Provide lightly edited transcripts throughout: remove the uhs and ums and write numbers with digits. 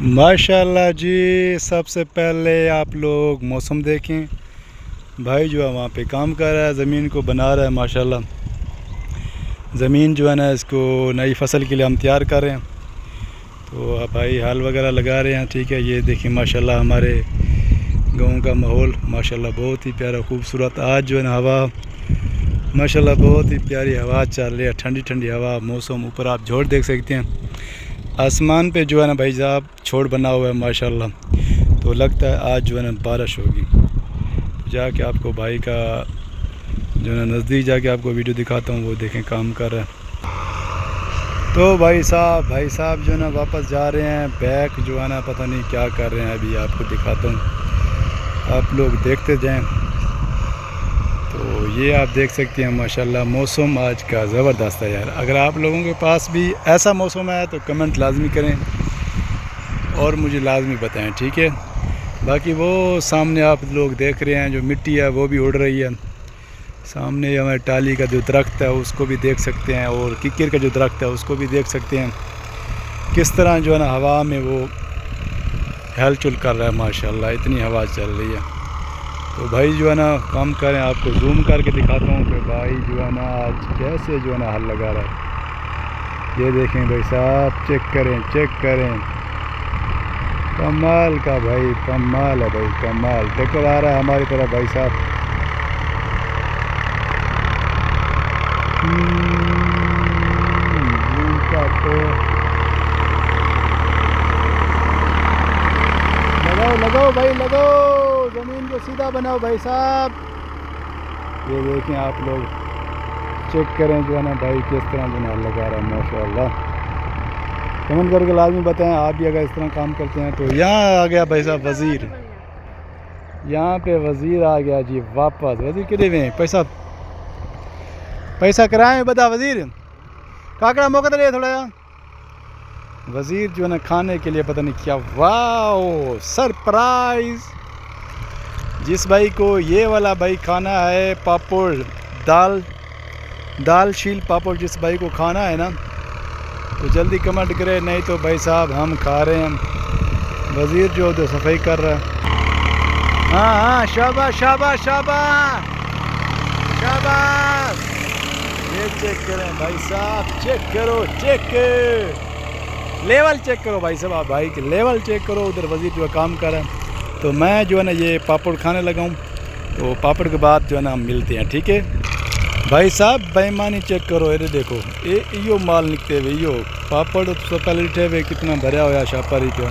माशाल्लाह जी। सबसे पहले आप लोग मौसम देखें। भाई जो है वहाँ पे काम कर रहा है, ज़मीन को बना रहा है। माशाल्लाह ज़मीन जो है ना, इसको नई फसल के लिए हम तैयार कर रहे हैं। तो अब भाई हाल वगैरह लगा रहे हैं। ठीक है, ये देखिए माशाल्लाह हमारे गाँव का माहौल माशाल्लाह बहुत ही प्यारा खूबसूरत। आज जो है ना हवा माशाल्लाह बहुत ही प्यारी हवा चल रही है, ठंडी ठंडी हवा। मौसम ऊपर आप झोड़ देख सकते हैं, आसमान पे जो है ना भाई साहब छोड़ बना हुआ है माशाल्लाह। तो लगता है आज जो है ना बारिश होगी। जाके आपको भाई का जो है ना नज़दीक जाके आपको वीडियो दिखाता हूँ। वो देखें काम कर रहा है। तो भाई साहब जो है ना वापस जा रहे हैं। बैक जो है ना पता नहीं क्या कर रहे हैं, अभी आपको दिखाता हूँ, आप लोग देखते जाएं। तो ये आप देख सकते हैं माशाल्लाह मौसम आज का ज़बरदस्त है यार। अगर आप लोगों के पास भी ऐसा मौसम है तो कमेंट लाजमी करें और मुझे लाजमी बताएं, ठीक है। बाकी वो सामने आप लोग देख रहे हैं जो मिट्टी है वो भी उड़ रही है। सामने हमारे टाली का जो दरख्त है उसको भी देख सकते हैं, और किक्किर का जो दरख्त है उसको भी देख सकते हैं। किस तरह जो है ना हवा में वो हलचल कर रहा है माशाल्लाह, इतनी हवा चल रही है। तो भाई जो है ना काम करें, आपको जूम करके दिखाता हूँ कि भाई जो है ना आज कैसे जो है ना हल लगा रहा है। ये देखें भाई साहब, चेक करें। कमाल का भाई, कमाल है भाई, कमाल। ट्रैक्टर आ रहा है हमारी तरफ भाई साहब। लगाओ भाई, लगाओ, ज़मीन को सीधा बनाओ भाई साहब। ये देखें आप लोग, चेक करें जो है ना भाई किस तरह जो लगा रहा है माशाल्लाह। कमेंट करके लाजमी बताएं आप भी अगर इस तरह काम करते हैं। तो यहाँ आ गया भाई साहब वज़ीर, यहाँ पे वज़ीर आ गया जी वापस। वज़ीर कितने में पैसा कराएं बता वज़ीर काकड़ा मौका तो ले थोड़ा। वज़ीर जो है ना खाने के लिए पता नहीं क्या, वाह सरप्राइज़। जिस भाई को ये वाला भाई खाना है पापड़, दाल शील पापड़, जिस भाई को खाना है ना तो जल्दी कमेंट करें, नहीं तो भाई साहब हम खा रहे हैं। वज़ीर जो तो सफाई कर रहा है। हाँ शाबाश शाबाश शाबाश शाबाश। ये चेक करें भाई साहब, लेवल चेक करो भाई साहब, आप भाई के लेवल चेक करो। उधर वज़ीर जो काम कर रहा है। तो मैं जो है ना ये पापड़ खाने लगा हूँ। तो पापड़ के बाद जो है ना हम मिलते हैं, ठीक है भाई साहब। बेईमानी चेक करो, ये देखो यो माल निकते हुए, यो पापड़ तो पहले उठे हुए कितना भरा हुआ छापर ही क्यों,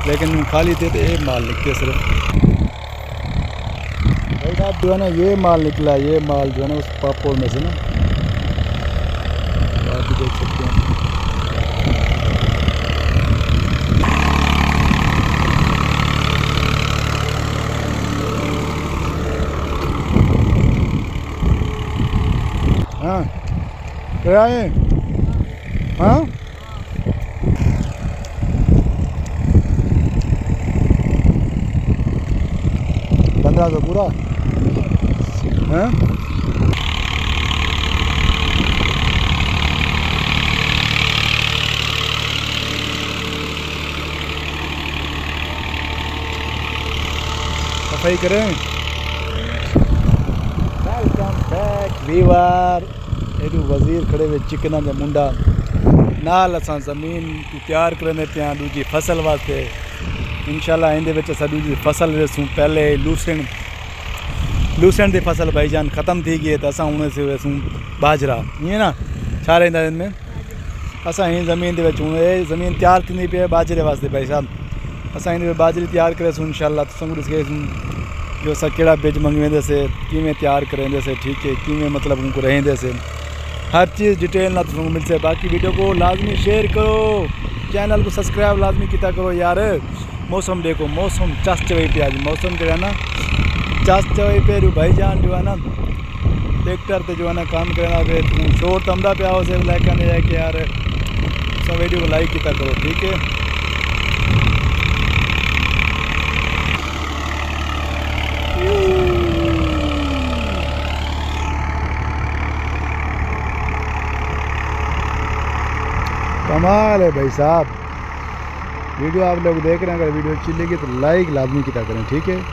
लेकिन खाली थे तो ये माल निकते सिर्फ। भाई साहब जो है ना ये माल निकला, ये माल जो है ना उस पापड़ में से ना, आप भी देख सकते हैं। हाँ क्या है, हाँ 1500 पूरा, हाँ सफाई करें। Welcome back viewer. ये वज़ीर खड़े हुए चिकना का मुंडा नाल असां ज़मीन तैयार करने पिया दूजी फसल वास्ते। इंशाल्लाह इहदे विच असां दूजी फसल वेसूं। पहले लूसेंट दी फसल भाईजान ख़त्म थी गई है, तो असां हुन वेसूं बाजरा, ईअं ना छा रहंदा इन में। असां ही ज़मीन दे विच हुन ज़मीन तैयार थींदी पई बाजरे वास्ते भाई साहब। असां इन बाजरी तैयार करेसूं इंशाल्लाह। तुसां को ॾिसो जो असां कहिड़ा बीज मंगवेंदेसीं, किवें तैयार करेंदेसीं, ठीक है, किवें मतलब उनको रहेंदेसीं, हर चीज़ डिटेल ना तुमको मिल से। बाकी वीडियो को लाजमी शेयर करो, चैनल को सब्सक्राइब लाजमी किया करो यार। मौसम देखो, मौसम चस चवे पे, आज मौसम जो है ना चस चवे पे। भाईजान जो है ना ट्रैक्टर पे जो है ना काम करना पे शोर तमदा पे आओ से लाइक करने जाए कि यार सब वीडियो को लाइक किया करो, ठीक है। कमाल है भाई साहब। वीडियो आप लोग देख रहे हैं, अगर वीडियो अच्छी लगी तो लाइक लाजमी किया करें, ठीक है।